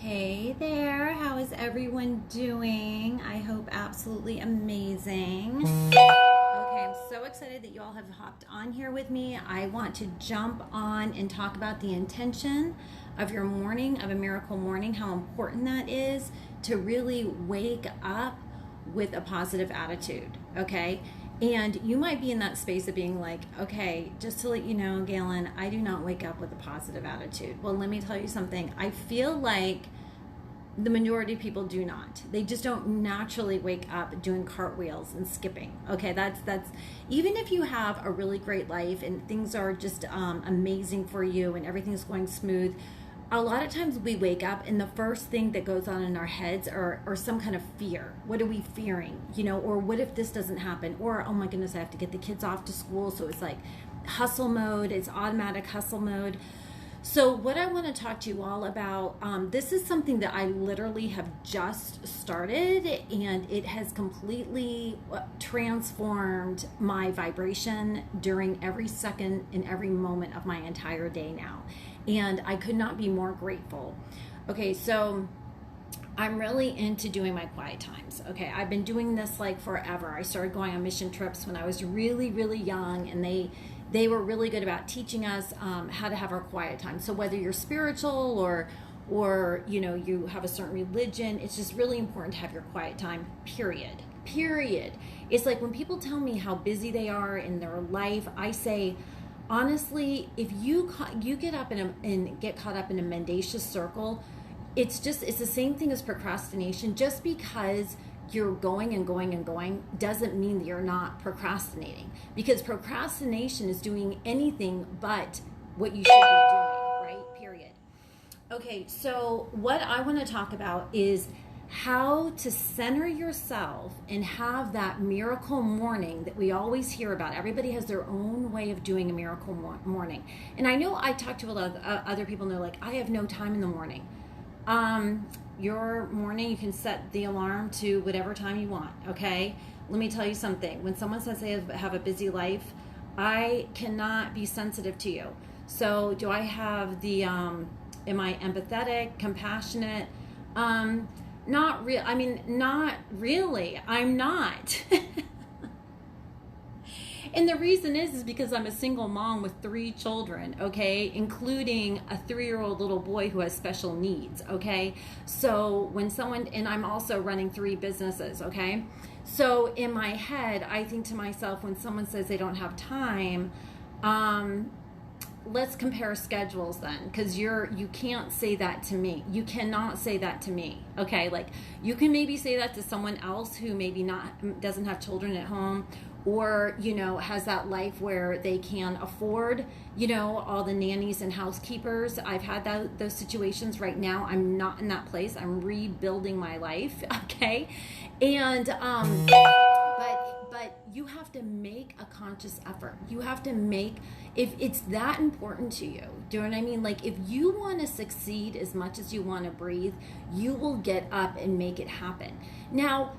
Hey there, how is everyone doing? I hope absolutely amazing. Okay, I'm so excited that you all have hopped on here with me. I want to jump on and talk about the intention of your morning, of a miracle morning, how important that is to really wake up with a positive attitude, okay? And you might be in that space of being like, okay, just to let you know, Gailyn, I do not wake up with a positive attitude. Well, let me tell you something. I feel like the majority of people do not. They just don't naturally wake up doing cartwheels and skipping. Okay, that's even if you have a really great life and things are just amazing for you and everything's going smooth. A lot of times we wake up and the first thing that goes on in our heads are some kind of fear. What are we fearing? Or what if this doesn't happen? Or, oh my goodness, I have to get the kids off to school. So it's like hustle mode. It's automatic hustle mode. So what I want to talk to you all about, this is something that I literally have just started, and it has completely transformed my vibration during every second and every moment of my entire day now. And I could not be more grateful. Okay, so I'm really into doing my quiet times. Okay, I've been doing this like forever. I started going on mission trips when I was really, really young, and they were really good about teaching us how to have our quiet time. So whether you're spiritual or you have a certain religion, it's just really important to have your quiet time, period. It's like when people tell me how busy they are in their life, I say, honestly, if you get up and get caught up in a mendacious circle, it's the same thing as procrastination. Just because you're going and going and going doesn't mean that you're not procrastinating, because procrastination is doing anything but what you should be doing, right? Period. Okay, so what I want to talk about is how to center yourself and have that miracle morning that we always hear about. Everybody has their own way of doing a miracle morning. And I know I talk to a lot of other people and they're like, I have no time in the morning. Your morning, you can set the alarm to whatever time you want, okay? Let me tell you something. When someone says they have a busy life, I cannot be sensitive to you. So do I have am I empathetic, compassionate? Not really. I'm not. And the reason is because I'm a single mom with 3 children, okay, including a 3-year-old little boy who has special needs, okay? So and I'm also running 3 businesses, okay? So in my head, I think to myself, when someone says they don't have time, let's compare schedules then, because you can't say that to me. You cannot say that to me, okay? Like, you can maybe say that to someone else who maybe doesn't have children at home, or has that life where they can afford all the nannies and housekeepers. I've had those situations. Right now I'm not in that place. I'm rebuilding my life, okay? And but you have to make a conscious effort. You have to if it's that important to you, do you know what I mean? Like, if you want to succeed as much as you want to breathe, you will get up and make it happen. Now,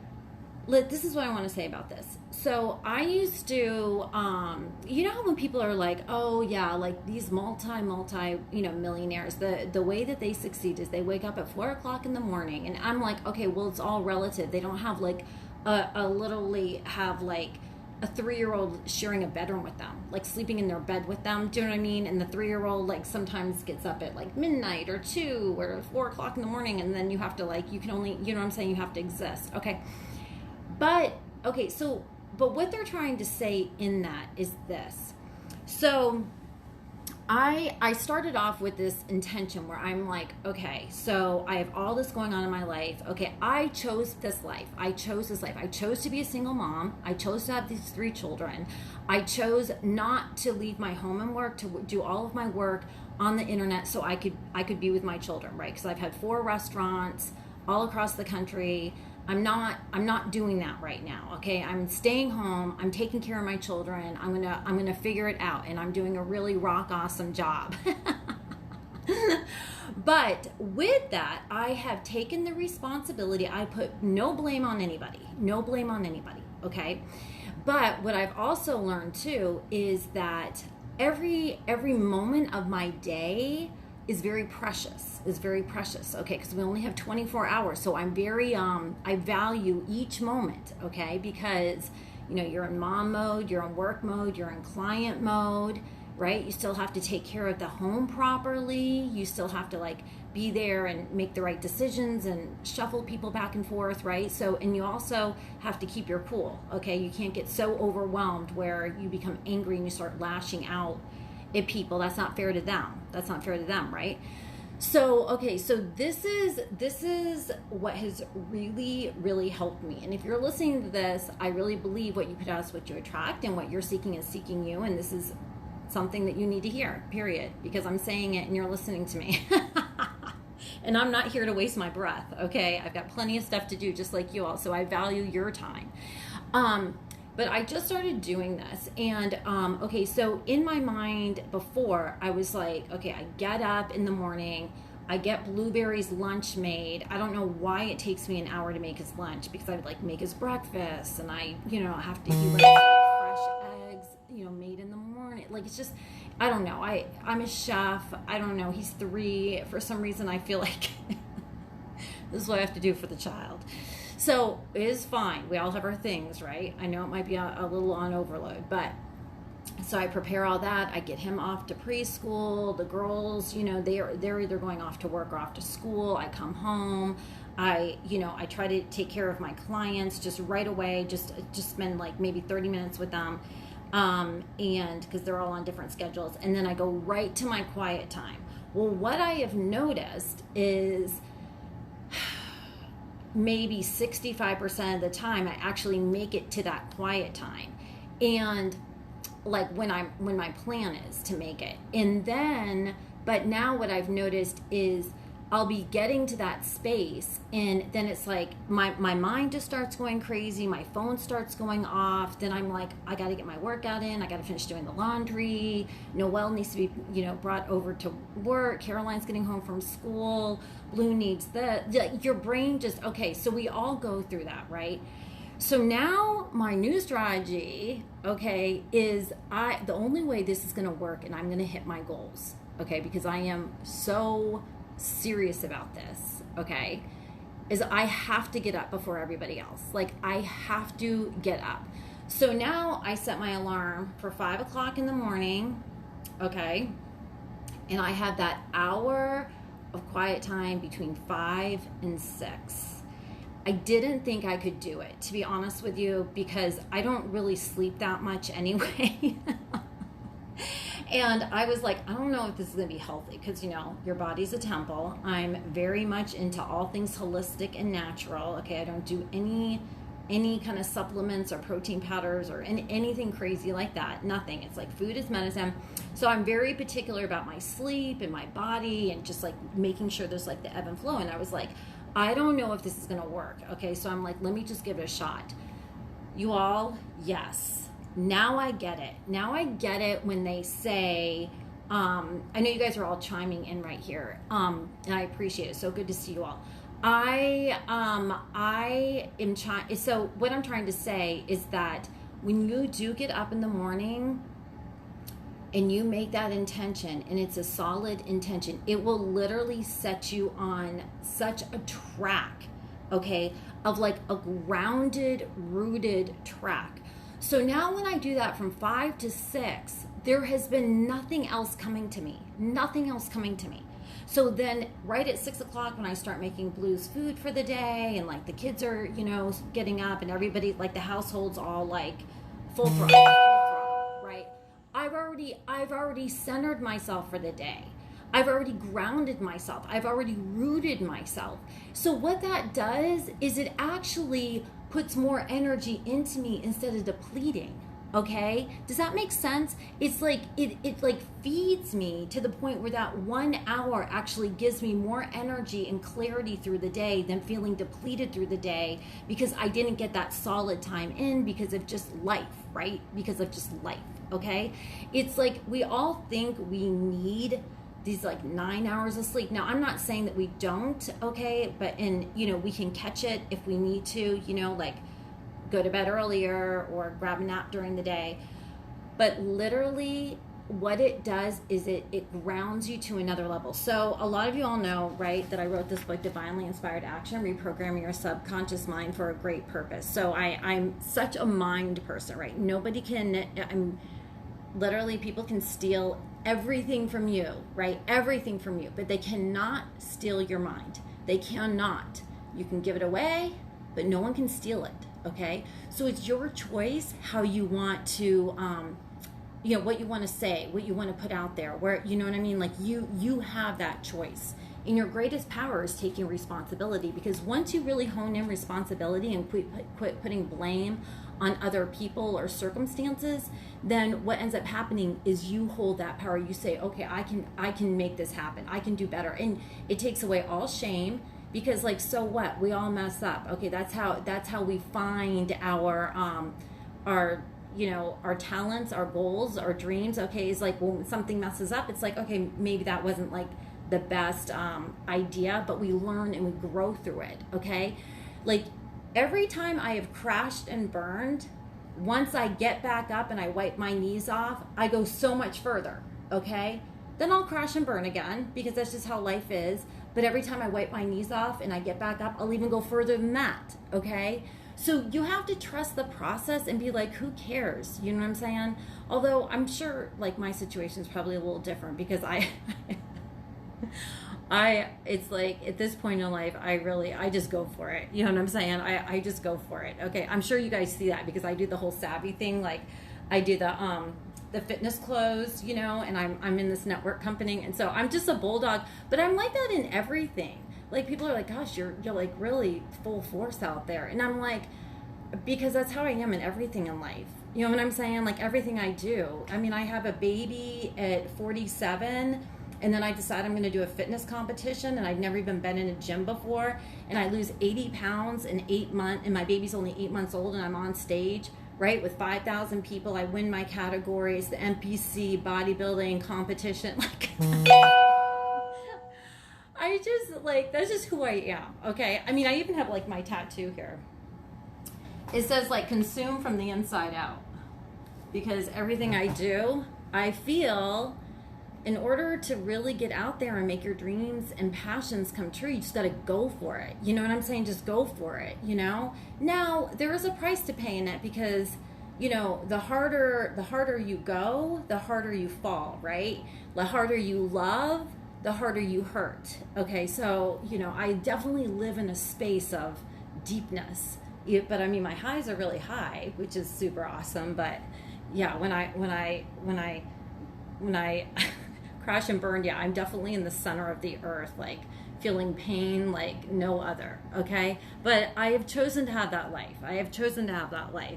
this is what I want to say about this. So I used to, you know how when people are like, oh yeah, like these multi, millionaires, the way that they succeed is they wake up at 4 o'clock in the morning, and I'm like, okay, well, it's all relative. They don't have like literally have like a 3-year-old sharing a bedroom with them, like sleeping in their bed with them. Do you know what I mean? And the 3-year-old like sometimes gets up at like midnight or 2 or 4 o'clock in the morning, and then you have to you can only, you know what I'm saying? You have to exist. Okay. But what they're trying to say in that is this. So I started off with this intention where I'm like, okay, so I have all this going on in my life. Okay, I chose this life. I chose to be a single mom. I chose to have these 3 children. I chose not to leave my home and work, to do all of my work on the internet so I could be with my children, right? Because I've had 4 restaurants all across the country. I'm not doing that right now, okay? I'm staying home. I'm taking care of my children. I'm gonna figure it out, and I'm doing a really rock awesome job. But with that, I have taken the responsibility. I put no blame on anybody, okay? But what I've also learned too is that every moment of my day is very precious, okay, because we only have 24 hours. So I'm very, I value each moment, okay, because, you know, you're in mom mode, you're in work mode, you're in client mode, right? You still have to take care of the home properly. You still have to like be there and make the right decisions and shuffle people back and forth, right? So, and you also have to keep your cool, okay? You can't get so overwhelmed where you become angry and you start lashing out at people. That's not fair to them. That's not fair to them, right? So, okay, so this is what has really, really helped me. And if you're listening to this, I really believe what you put out is what you attract, and what you're seeking is seeking you. And this is something that you need to hear, period, because I'm saying it and you're listening to me. And I'm not here to waste my breath, okay? I've got plenty of stuff to do, just like you all, so I value your time. But I just started doing this, and okay, so in my mind before, I was like, okay, I get up in the morning, I get Blueberry's lunch made. I don't know why it takes me an hour to make his lunch, because I would like make his breakfast, and I, you know, have to, he likes fresh eggs, you know, made in the morning. Like, it's just, I don't know. I'm a chef. I don't know. He's 3. For some reason, I feel like this is what I have to do for the child. So it is fine. We all have our things, right? I know it might be a little on overload, but so I prepare all that. I get him off to preschool. The girls, you know, they're either going off to work or off to school. I come home. I try to take care of my clients just right away. Just spend like maybe 30 minutes with them, and because they're all on different schedules. And then I go right to my quiet time. Well, what I have noticed is maybe 65% of the time I actually make it to that quiet time, and like when my plan is to make it. And then, but now what I've noticed is I'll be getting to that space, and then it's like my mind just starts going crazy, my phone starts going off, then I'm like, I got to get my workout in, I got to finish doing the laundry, Noelle needs to be, you know, brought over to work, Caroline's getting home from school, Blue needs your brain just, okay, so we all go through that, right? So now my new strategy, okay, is the only way this is going to work and I'm going to hit my goals, okay, because I am so serious about this, okay, is I have to get up before everybody else. Like, I have to get up. So now I set my alarm for 5 o'clock in the morning, okay, and I have that hour of quiet time between 5 and 6. I didn't think I could do it, to be honest with you, because I don't really sleep that much anyway. And I was like, I don't know if this is going to be healthy, because, you know, your body's a temple. I'm very much into all things holistic and natural. Okay, I don't do any kind of supplements or protein powders or anything crazy like that. Nothing. It's like food is medicine. So I'm very particular about my sleep and my body and just like making sure there's like the ebb and flow. And I was like, I don't know if this is going to work. Okay, so I'm like, let me just give it a shot. You all, yes. Now I get it. Now I get it when they say, I know you guys are all chiming in right here, and I appreciate it. So good to see you all. I am trying. So what I'm trying to say is that when you do get up in the morning and you make that intention, and it's a solid intention, it will literally set you on such a track, okay, of like a grounded, rooted track. So now when I do that from 5 to 6, there has been nothing else coming to me. Nothing else coming to me. So then right at 6 o'clock when I start making Blue's food for the day, and like the kids are, you know, getting up, and everybody, like the household's all like full throttle, right? I've already centered myself for the day. I've already grounded myself. I've already rooted myself. So what that does is it actually puts more energy into me instead of depleting. Okay, does that make sense? It's like it like feeds me to the point where that 1 hour actually gives me more energy and clarity through the day than feeling depleted through the day, because I didn't get that solid time in because of just life, right? Because of just life. Okay, it's like we all think we need these like 9 hours of sleep. Now, I'm not saying that we don't, okay, but you know, we can catch it if we need to, you know, like go to bed earlier or grab a nap during the day. But literally what it does is it grounds you to another level. So a lot of you all know, right, that I wrote this book, Divinely Inspired Action, Reprogramming Your Subconscious Mind for a Great Purpose. So I'm such a mind person, right? Nobody can, literally, people can steal everything from you, right? Everything from you, but they cannot steal your mind. They cannot. You can give it away, but no one can steal it, okay? So it's your choice how you want to, what you want to say, what you want to put out there, where, you know what I mean? Like you have that choice. And your greatest power is taking responsibility, because once you really hone in responsibility and quit putting blame on other people or circumstances, then what ends up happening is you hold that power. You say, okay, I can make this happen. I can do better. And it takes away all shame, because like, so what? We all mess up. Okay, that's how we find our talents, our goals, our dreams. Okay, it's like when something messes up, it's like, okay, maybe that wasn't like the best idea, but we learn and we grow through it. Okay, like every time I have crashed and burned, once I get back up and I wipe my knees off, I go so much further. Okay, then I'll crash and burn again, because that's just how life is. But every time I wipe my knees off and I get back up, I'll even go further than that. Okay, so you have to trust the process and be like, who cares? You know what I'm saying? Although I'm sure like my situation is probably a little different, because it's like at this point in life, I just go for it. You know what I'm saying? I just go for it. Okay, I'm sure you guys see that, because I do the whole savvy thing. Like I do the fitness clothes, and I'm in this network company, and so I'm just a bulldog. But I'm like that in everything. Like people are like, gosh, you're like really full force out there, and I'm like, because that's how I am in everything in life. You know what I'm saying? Like everything I do. I mean, I have a baby at 47. And then I decided I'm going to do a fitness competition, and I'd never even been in a gym before. And I lose 80 pounds in 8 months, and my baby's only 8 months old, and I'm on stage, right, with 5,000 people. I win my categories, the NPC bodybuilding competition. Like, I just, like, that's just who I am, okay? I mean, I even have, like, my tattoo here. It says, like, consume from the inside out. Because everything I do, I feel, in order to really get out there and make your dreams and passions come true, you just got to go for it. You know what I'm saying? Just go for it, Now, there is a price to pay in it, because, the harder you go, the harder you fall, right? The harder you love, the harder you hurt. Okay, so, I definitely live in a space of deepness. But I mean, my highs are really high, which is super awesome. But yeah, when I crash and burn, yeah, I'm definitely in the center of the earth, like feeling pain like no other. Okay, but I have chosen to have that life.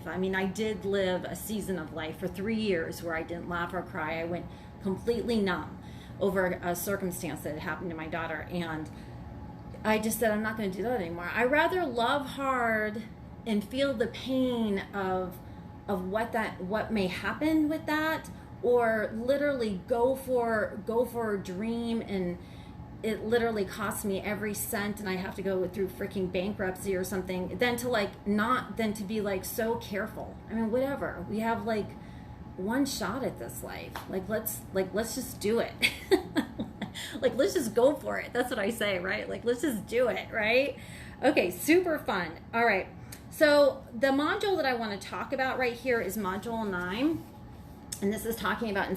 I mean, I did live a season of life for 3 years where I didn't laugh or cry. I went completely numb over a circumstance that had happened to my daughter, and I just said, I'm not going to do that anymore. I rather love hard and feel the pain of what may happen with that, or literally go for a dream, and it literally costs me every cent, and I have to go through freaking bankruptcy or something, than to be like so careful. I mean, whatever. We have like one shot at this life. Let's just do it. Like, let's just go for it. That's what I say, right? Like, let's just do it, right? Okay, super fun. All right. So the module that I want to talk about right here is module 9. And this is talking about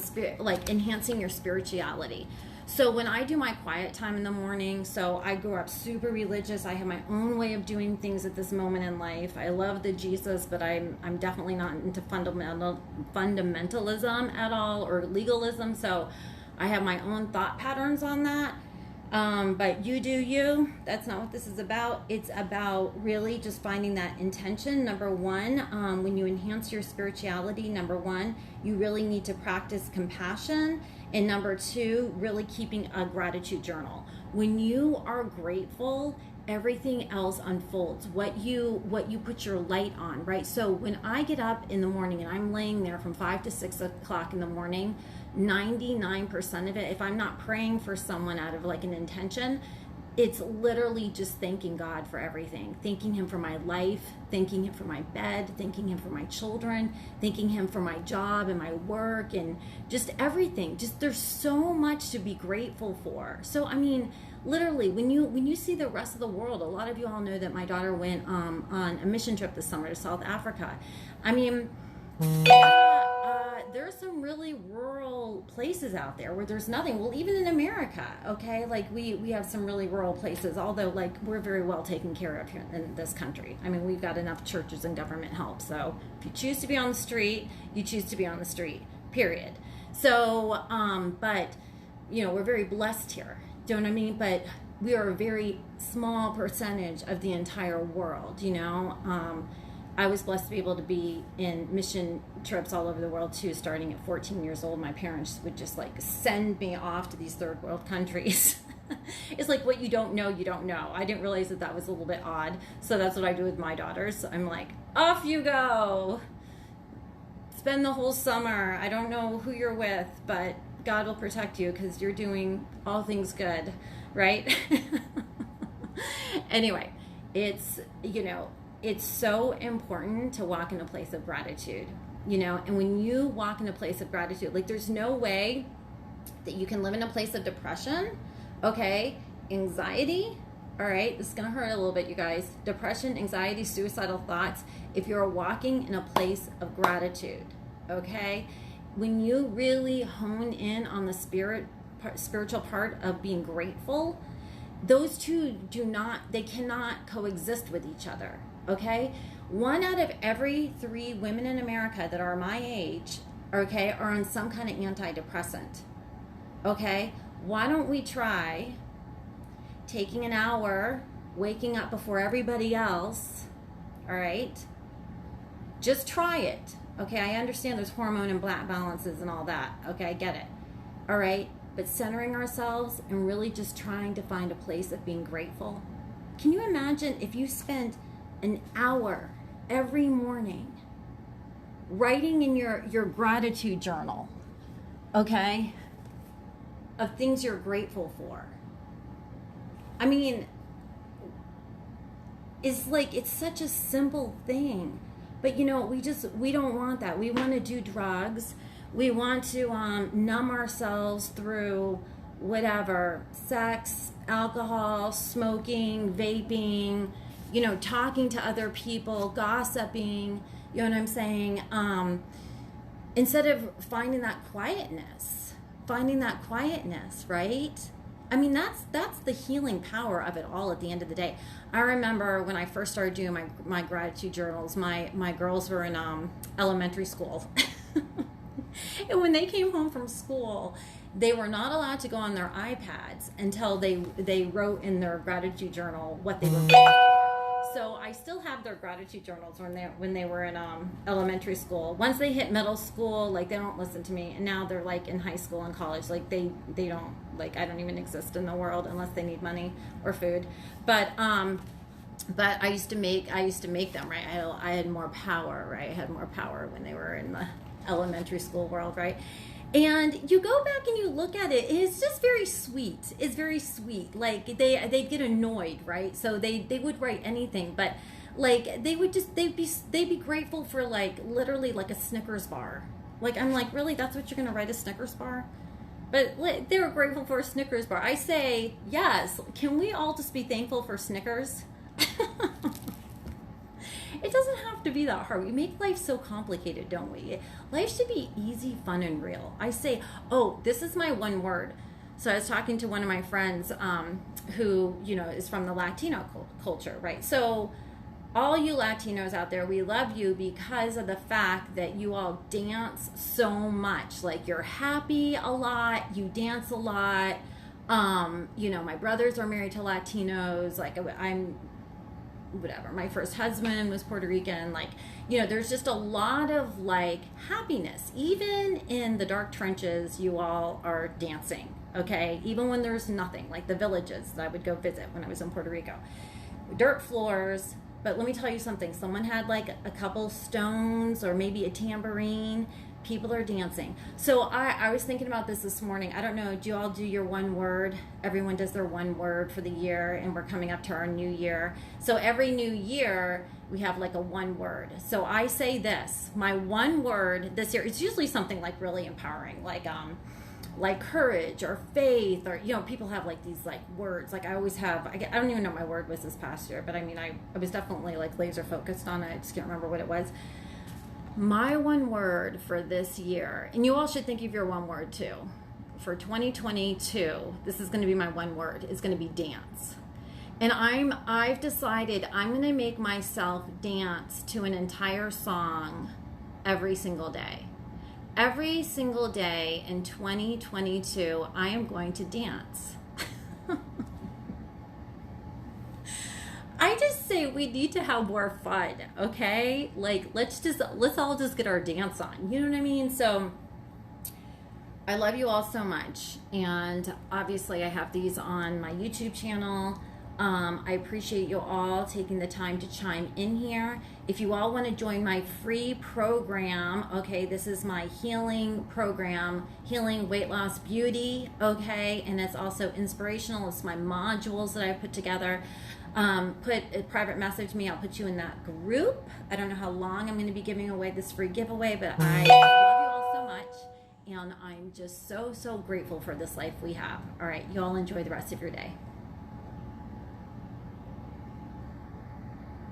enhancing your spirituality. So when I do my quiet time in the morning, so I grew up super religious. I have my own way of doing things at this moment in life. I love the Jesus, but I'm definitely not into fundamentalism at all, or legalism. So I have my own thought patterns on that. But you do you. That's not what this is about. It's about really just finding that intention. Number one, when you enhance your spirituality, number one, you really need to practice compassion. And number two, really keeping a gratitude journal. When you are grateful, everything else unfolds. What you put your light on, right? So when I get up in the morning and I'm laying there from 5 to 6 o'clock in the morning, 99% of it, if I'm not praying for someone out of like an intention, it's literally just thanking God for everything, thanking him for my life, thanking him for my bed, thanking him for my children, thanking him for my job and my work and just everything. Just there's so much to be grateful for. So I mean, literally, when you see the rest of the world, a lot of you all know that my daughter went on a mission trip this summer to South Africa. I mean, there are some really rural places out there where there's nothing. Well, even in America, okay, like we have some really rural places, although like we're very well taken care of here in this country. I mean, we've got enough churches and government help. So if you choose to be on the street, you choose to be on the street, period. So, but, you know, we're very blessed here. Do you know what I mean? But we are a very small percentage of the entire world, you know. I was blessed to be able to be in mission trips all over the world too. Starting at 14 years old, my parents would just like send me off to these third world countries. It's like what you don't know, you don't know. I didn't realize that was a little bit odd. So that's what I do with my daughters. I'm like, off you go. Spend the whole summer. I don't know who you're with, but God will protect you because you're doing all things good, right? Anyway, it's, you know, it's so important to walk in a place of gratitude, you know, and when you walk in a place of gratitude, like there's no way that you can live in a place of depression, okay, anxiety, all right, this is going to hurt a little bit, you guys, depression, anxiety, suicidal thoughts, if you're walking in a place of gratitude, okay? When you really hone in on the spiritual part of being grateful, those two they cannot coexist with each other. Okay, 1 out of every 3 women in America that are my age, okay, are on some kind of antidepressant. Okay, why don't we try taking an hour, waking up before everybody else, all right? Just try it. Okay, I understand there's hormone and black balances and all that. Okay, I get it. All right, but centering ourselves and really just trying to find a place of being grateful. Can you imagine if you spent an hour every morning writing in your gratitude journal, okay, of things you're grateful for? I mean, it's like, it's such a simple thing, but you know, we don't want that. We want to do drugs. We want to numb ourselves through whatever, sex, alcohol, smoking, vaping, you know, talking to other people, gossiping, you know what I'm saying? Instead of finding that quietness, right? I mean, that's the healing power of it all at the end of the day. I remember when I first started doing my gratitude journals, my girls were in elementary school. And when they came home from school, they were not allowed to go on their iPads until they wrote in their gratitude journal what they were grateful for. So I still have their gratitude journals when they were in elementary school. Once they hit middle school, like they don't listen to me, and now they're like in high school and college. Like they don't, like I don't even exist in the world unless they need money or food. But I used to make them, right? I had more power, right? I had more power when they were in the elementary school world, right? And you go back and you look at it, and it's just very sweet. It's very sweet. Like they get annoyed, right? So they would write anything, but like they'd be grateful for like literally like a Snickers bar. Like I'm like, really, that's what you're gonna write, a Snickers bar? But they were grateful for a Snickers bar. I say yes. Can we all just be thankful for Snickers? It doesn't have to be that hard. We make life so complicated, don't we? Life should be easy, fun, and real. I say, oh, this is my one word. So I was talking to one of my friends who, you know, is from the Latino culture, right? So all you Latinos out there, we love you because of the fact that you all dance so much. Like you're happy a lot, you dance a lot. You know, my brothers are married to Latinos. Like I'm whatever, my first husband was Puerto Rican. Like, you know, there's just a lot of like happiness. Even in the dark trenches, you all are dancing, okay? Even when there's nothing, like the villages that I would go visit when I was in Puerto Rico. Dirt floors, but let me tell you something. Someone had like a couple stones or maybe a tambourine, People are dancing. So I was thinking about this morning. I don't know, do you all do your one word? Everyone does their one word for the year, and we're coming up to our new year. So every new year, we have like a one word. So I say this, my one word this year, it's usually something like really empowering, like courage or faith, or, you know, people have like these like words. Like I always have, I don't even know what my word was this past year, but I mean, I was definitely like laser focused on it. I just can't remember what it was. My one word for this year, and you all should think of your one word too, for 2022, this is going to be my one word, is going to be dance. And I've decided I'm going to make myself dance to an entire song every single day. Every single day in 2022, I am going to dance. I just say we need to have more fun, okay? Like, let's all just get our dance on. You know what I mean? So I love you all so much. And obviously I have these on my YouTube channel. I appreciate you all taking the time to chime in here. If you all want to join my free program, okay, this is my healing program, Healing Weight Loss Beauty, okay, and it's also inspirational. It's my modules that I put together. Put a private message me. I'll put you in that group. I don't know how long I'm going to be giving away this free giveaway, but I love you all so much, and I'm just so grateful for this life we have. All right, you all enjoy the rest of your day.